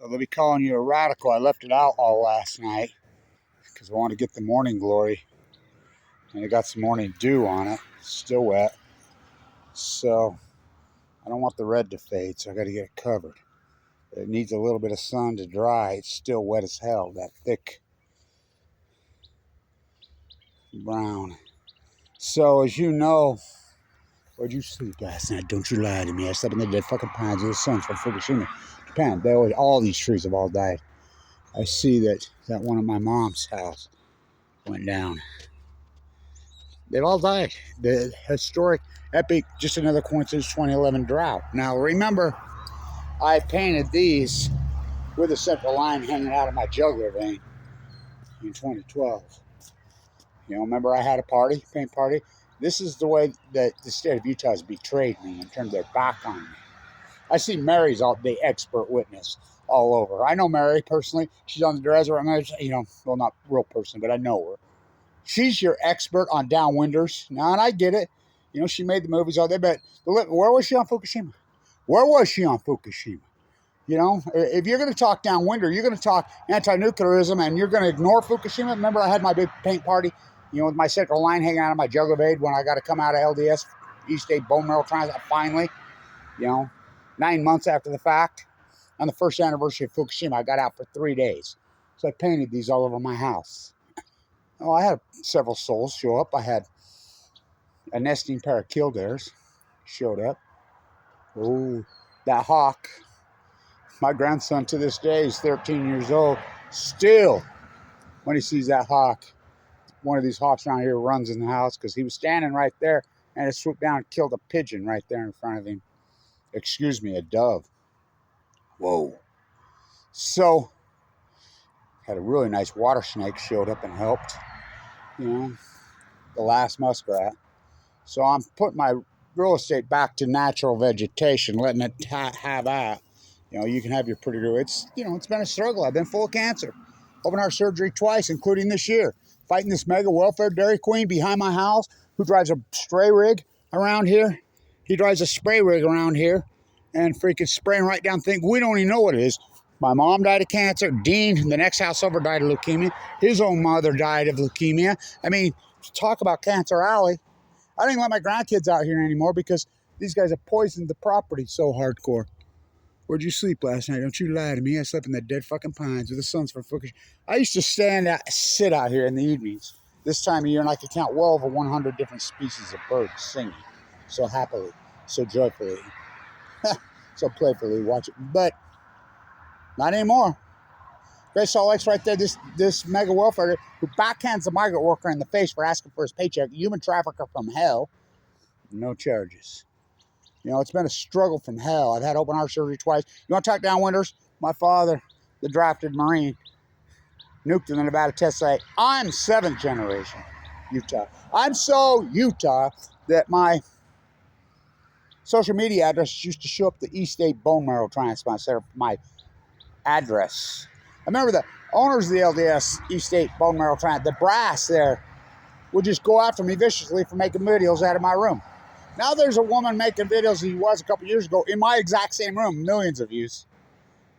Well, they'll be calling you a radical. I left it out all last night because I want to get the morning glory. And it got some morning dew on it. It's still wet. So I don't want the red to fade, so I got to get it covered. It needs a little bit of sun to dry. It's still wet as hell, that thick brown. So as you know, where'd you sleep last night? Don't you lie to me. I slept in the dead fucking pines of the sun from Fukushima, Japan. All these trees have all died. I see that one at my mom's house went down. They've all died. The historic, epic, just another coincidence, 2011 drought. Now remember, I painted these with a central line hanging out of my jugular vein in 2012. You know, remember I had a paint party? This is the way that the state of Utah has betrayed me and turned their back on me. I see Mary's the expert witness all over. I know Mary personally. She's on the reservoir, you know, well, not real person, but I know her. She's your expert on Downwinders. Now, and I get it. You know, she made the movies all day, but where was she on Fukushima? Where was she on Fukushima? You know, if you're going to talk Downwinder, you're going to talk anti-nuclearism, and you're going to ignore Fukushima. Remember, I had my big paint party, you know, with my central line hanging out of my jugular vein when I got to come out of LDS, East State Bone Marrow Transplant, finally, you know, 9 months after the fact. On the first anniversary of Fukushima, I got out for 3 days. So I painted these all over my house. Oh, I had several souls show up. I had a nesting pair of killdares showed up. Oh, that hawk. My grandson to this day is 13 years old. Still, when he sees that hawk, one of these hawks around here runs in the house because he was standing right there and it swooped down and killed a pigeon right there in front of him. Excuse me, a dove. Whoa. So, had a really nice water snake showed up and helped. You know, the last muskrat. So I'm putting my real estate back to natural vegetation, letting it have that. You know, you can have your pretty girl. It's, you know, it's been a struggle. I've been full of cancer. Open heart surgery twice, including this year. Fighting this mega welfare dairy queen behind my house who drives a spray rig around here. He drives a spray rig around here and freaking spraying right down things. We don't even know what it is. My mom died of cancer. Dean, the next house over, died of leukemia. His own mother died of leukemia. I mean, talk about Cancer Alley. I don't even let my grandkids out here anymore because these guys have poisoned the property so hardcore. Where'd you sleep last night? Don't you lie to me. I slept in the dead fucking pines with the suns from Fukushima. I used to sit out here in the evenings this time of year, and I could count well over 100 different species of birds singing so happily, so joyfully, so playfully. Watch it, but not anymore. Great Salt Lake's right there. This mega welfare who backhands a migrant worker in the face for asking for his paycheck, human trafficker from hell, no charges. You know, it's been a struggle from hell. I've had open heart surgery twice. You want to talk Downwinders? My father, the drafted Marine, nuked in the Nevada test site. I'm 7th generation Utah. I'm so Utah that my social media address used to show up the East State Bone Marrow Transplant Center for my address. I remember the owners of the LDS East State Bone Marrow Transplant, the brass there, would just go after me viciously for making videos out of my room. Now there's a woman making videos he was a couple years ago in my exact same room, millions of views.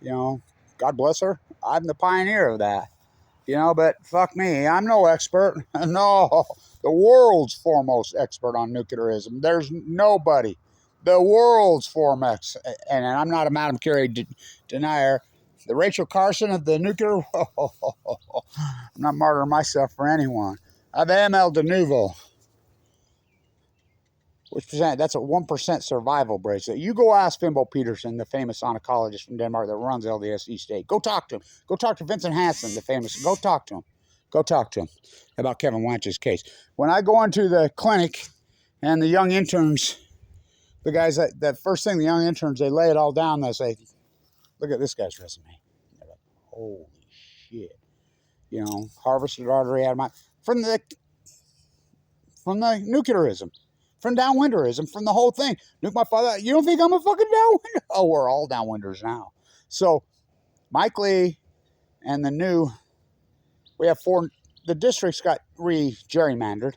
You know, God bless her. I'm the pioneer of that. You know, but fuck me. I'm no expert. No, the world's foremost expert on nuclearism. There's nobody. The world's foremost. And I'm not a Madam Curie denier. The Rachel Carson of the nuclear. I'm not martyring myself for anyone. I've ML de Nouveau. Which percent? That's a 1% survival bracelet. You go ask Fimbo Peterson, the famous oncologist from Denmark that runs LDS East State. Go talk to him. Go talk to Vincent Hansen, the famous. Go talk to him. Go talk to him about Kevin Wanch's case. When I go into the clinic and the young interns, the guys, that first thing, the young interns, they lay it all down. They say, look at this guy's resume. They're like, holy shit. You know, harvested artery out of my, from the nuclearism. From Downwinderism, from the whole thing. Nuke my father. You don't think I'm a fucking Downwinder? Oh, we're all Downwinders now. So, Mike Lee and the new, we have 4, the districts got re-gerrymandered.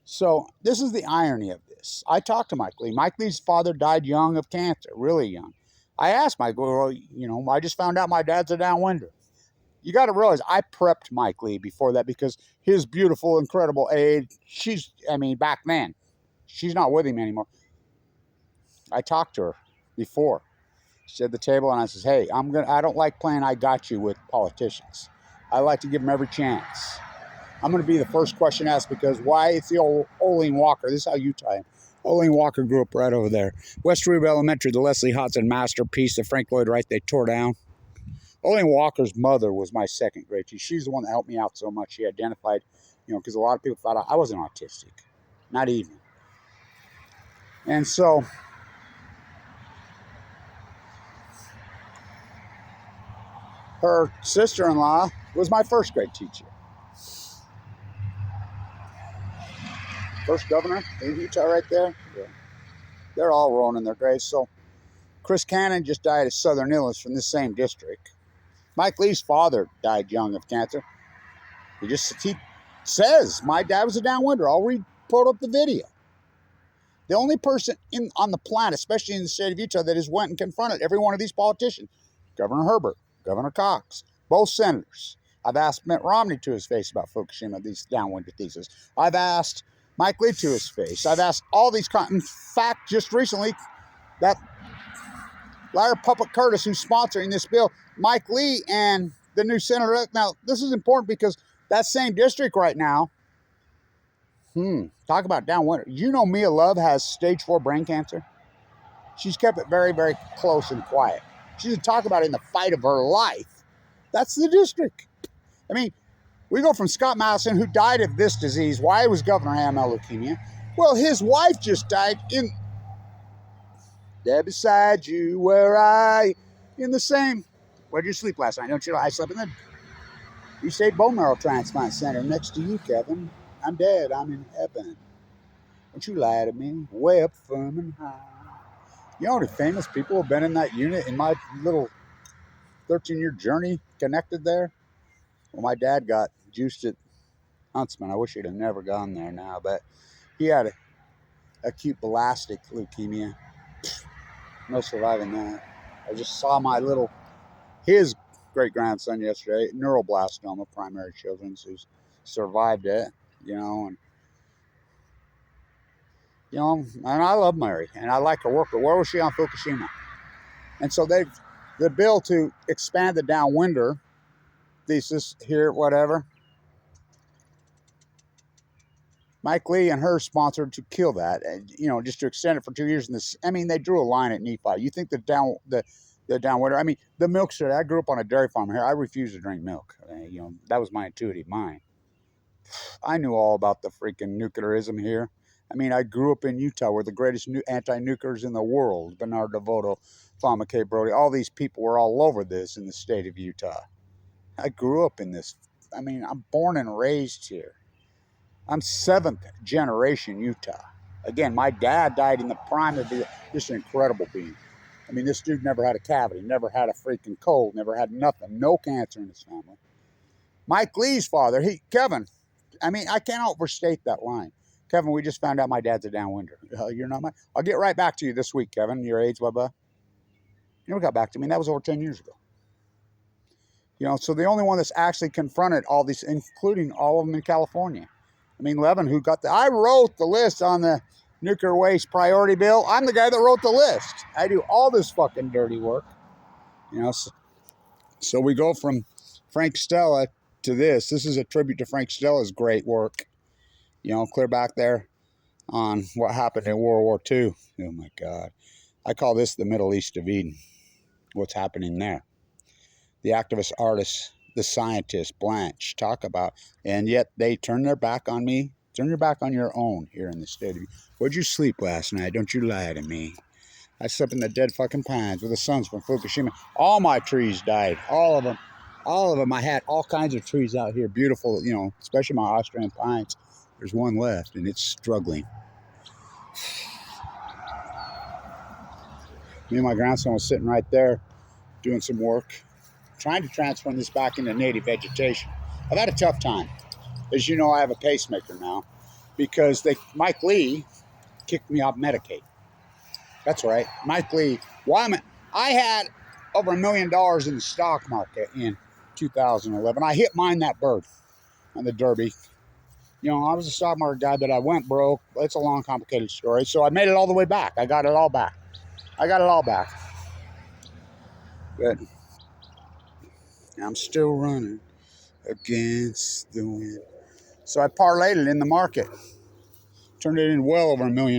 So, this is the irony of this. I talked to Mike Lee. Mike Lee's father died young of cancer, really young. I asked Mike, well, you know, I just found out my dad's a downwinder. You got to realize I prepped Mike Lee before that because his beautiful, incredible aide, I mean, back then, she's not with him anymore. I talked to her before. She at the table and I says, hey, I don't like playing I got you with politicians. I like to give them every chance. I'm going to be the first question asked because why? It's the old Olene Walker. This is how you tie him. Olene Walker grew up right over there. West Reba Elementary, the Leslie Hodson masterpiece, the Frank Lloyd Wright they tore down. Olene Walker's mother was my second grade teacher. She's the one that helped me out so much. She identified, you know, because a lot of people thought I wasn't autistic. Not even. And so her sister-in-law was my first grade teacher. First governor in Utah right there. Yeah. They're all rolling in their graves. So Chris Cannon just died of southern illness from this same district. Mike Lee's father died young of cancer. He says, my dad was a downwinder. I'll put up the video. The only person on the planet, especially in the state of Utah, that has went and confronted every one of these politicians, Governor Herbert, Governor Cox, both senators. I've asked Mitt Romney to his face about Fukushima, these downwinder theses. I've asked Mike Lee to his face. I've asked all these. In fact, just recently, that liar Puppet Curtis, who's sponsoring this bill, Mike Lee and the new senator. Now, this is important because that same district right now, talk about downwinder. You know Mia Love has stage 4 brain cancer. She's kept it very, very close and quiet. She didn't talk about it in the fight of her life. That's the district. I mean, we go from Scott Madison, who died of this disease. Why was governor AML leukemia? Well, his wife just died there beside you, in the same. Where'd you sleep last night? Don't you know I slept in the East State Bone Marrow Transplant Center next to you, Kevin. I'm dead. I'm in heaven. Don't you lie to me. Way up firm and high. You know the famous people have been in that unit in my little 13-year journey connected there? Well, my dad got juiced at Huntsman. I wish he'd have never gone there now, but he had acute belastic leukemia. No surviving that. I just saw his great-grandson yesterday, neuroblastoma, primary children's, who's survived it, and I love Mary, and I like her work, but where was she on Fukushima? And so the bill to expand the downwinder thesis here, whatever, Mike Lee and her sponsored to kill that, just to extend it for 2 years. They drew a line at Nephi. You think the downwinder, the milk study. I grew up on a dairy farm here. I refused to drink milk. That was my intuitive mind. I knew all about the freaking nuclearism here. I grew up in Utah, where the greatest anti-nuclears in the world, Bernard DeVoto, Thoma K. Brody, all these people were all over this in the state of Utah. I grew up in this. I'm born and raised here. I'm 7th generation Utah. Again, my dad died in the prime of just an incredible being. This dude never had a cavity, never had a freaking cold, never had nothing, no cancer in his family. Mike Lee's father, Kevin, I can't overstate that line. Kevin, we just found out my dad's a downwinder. You're not I'll get right back to you this week, Kevin. Your age, blah, blah. You never got back to me. That was over 10 years ago. So the only one that's actually confronted all these, including all of them in California. Levin, who I wrote the list on the nuclear waste priority bill. I'm the guy that wrote the list. I do all this fucking dirty work. So we go from Frank Stella to this. This is a tribute to Frank Stella's great work. Clear back there on what happened in World War II. Oh my God. I call this the Middle East of Eden. What's happening there? The activist artists, the scientists, Blanche, talk about, and yet they turn their back on me. Turn your back on your own here in the state of. Where'd you sleep last night? Don't you lie to me. I slept in the dead fucking pines with the suns from Fukushima. All my trees died. All of them. All of them. I had all kinds of trees out here. Beautiful, especially my Austrian pines. There's one left, and it's struggling. Me and my grandson was sitting right there doing some work, trying to transform this back into native vegetation. I've had a tough time. As you know, I have a pacemaker now because Mike Lee kicked me off Medicaid. That's right. Mike Lee, why am I? I had over $1 million in the stock market in 2011. I hit mine that bird on the Derby. You know, I was a stock market guy, but I went broke. It's a long, complicated story. So I made it all the way back. I got it all back. But I'm still running against the wind. So I parlayed it in the market. Turned it in well over $1 million.